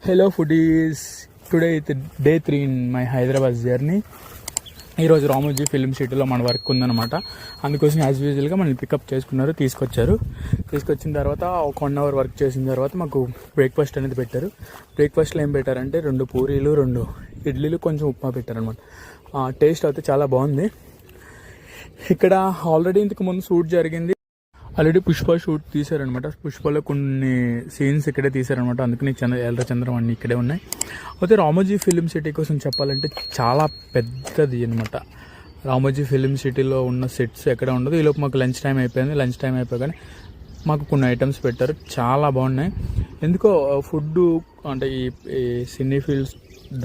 Hello foodies, today it's day 3 in my Hyderabad journey. ఈరోజు Ramoji film సిటీలో మన వర్క్ ఉందన్నమాట. అందుకోసం యాజ్ యూజువల్గా మనల్ని పికప్ చేసుకున్నారు, తీసుకొచ్చిన తర్వాత ఒక 1 అవర్ వర్క్ చేసిన తర్వాత మాకు బ్రేక్ఫాస్ట్ అనేది పెట్టారు. బ్రేక్ఫాస్ట్లో ఏం పెట్టారంటే 2 పూరీలు, 2 ఇడ్లీలు, కొంచెం ఉప్మా పెట్టారనమాట. టేస్ట్ అయితే చాలా బాగుంది. ఇక్కడ ఆల్రెడీ ఇంతకు ముందు షూట్ జరిగింది. ఆల్రెడీ పుష్ప షూట్ తీశారనమాట. పుష్పలో కొన్ని సీన్స్ ఇక్కడే తీశారనమాట. అందుకని ఎర్రచంద్రం అన్నీ ఇక్కడే ఉన్నాయి. అయితే రామోజీ ఫిలిం సిటీ కోసం చెప్పాలంటే చాలా పెద్దది అనమాట. రామోజీ ఫిలిం సిటీలో ఉన్న సెట్స్ ఎక్కడ ఉండదు. ఈలోపు మాకు లంచ్ టైం అయిపోయాగానే మాకు కొన్ని ఐటమ్స్ పెట్టారు, చాలా బాగున్నాయి. ఎందుకో ఫుడ్ అంటే ఈ సినీ ఫీల్డ్స్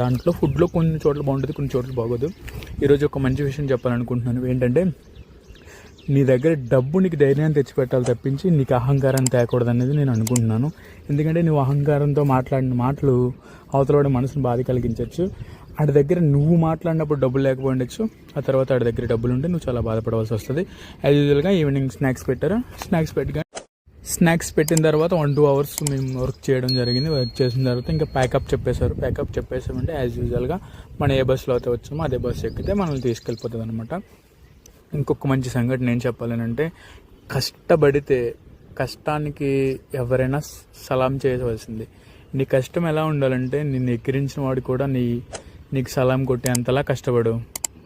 దాంట్లో ఫుడ్లో కొన్ని చోట్ల బాగుంటుంది, కొన్ని చోట్ల బాగోదు. ఈరోజు ఒక మంచి విషయం చెప్పాలనుకుంటున్నాను. ఏంటంటే, నీ దగ్గర డబ్బు నీకు ధైర్యాన్ని తెచ్చిపెట్టాలి తప్పించి నీకు అహంకారాన్ని తేకూడదు అనేది నేను అనుకుంటున్నాను. ఎందుకంటే నువ్వు అహంకారంతో మాట్లాడిన మాటలు అవతలవాడి మనసును బాధ కలిగించవచ్చు. ఆడి దగ్గర నువ్వు మాట్లాడినప్పుడు డబ్బులు లేకపోయిండొచ్చు, ఆ తర్వాత ఆడి దగ్గర డబ్బులు ఉంటే నువ్వు చాలా బాధపడవలసి వస్తుంది. యాజ్ యూజువల్గా ఈవినింగ్ స్నాక్స్ పెట్టారు. స్నాక్స్ పెట్టిన తర్వాత 1-2 అవర్స్ మేము వర్క్ చేయడం జరిగింది. వర్క్ చేసిన తర్వాత ఇంకా ప్యాకప్ చెప్పేసామంటే యాజ్ యూజువల్గా మనం ఏ బస్సులో అయితే వచ్చామో అదే బస్సు ఎక్కితే మనల్ని తీసుకెళ్ళిపోతుంది అనమాట. ఇంకొక మంచి సంఘటన ఏం చెప్పాలనంటే, కష్టపడితే కష్టానికి ఎవరైనా సలాం చేయవలసింది. నీ కష్టం ఎలా ఉండాలంటే, నిన్ను ఎక్కిరించిన వాడు కూడా నీకు సలాం కొట్టే అంతలా కష్టపడు.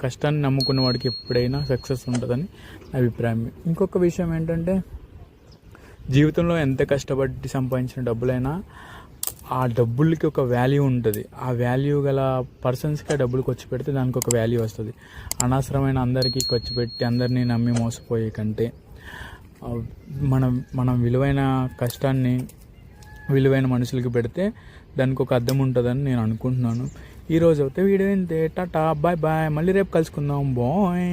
కష్టాన్ని నమ్ముకున్న వాడికి ఎప్పుడైనా సక్సెస్ ఉంటుందని అభిప్రాయం. ఇంకొక విషయం ఏంటంటే, జీవితంలో ఎంత కష్టపడి సంపాదించిన డబ్బులైనా ఆ డబ్బులకి ఒక వాల్యూ ఉంటుంది. ఆ వాల్యూ గల పర్సన్స్కి ఆ డబ్బులు ఖర్చు పెడితే దానికి ఒక వాల్యూ వస్తుంది. అనవసరమైన అందరికీ ఖర్చు పెట్టి అందరినీ నమ్మి మోసపోయే కంటే మనం విలువైన కష్టాన్ని విలువైన మనుషులకి పెడితే దానికి ఒక అర్థం ఉంటుందని నేను అనుకుంటున్నాను. ఈరోజు అయితే వీడియో ఇంతే. Tata, bye bye. మళ్ళీ రేపు కలుసుకుందాం. బాయ్.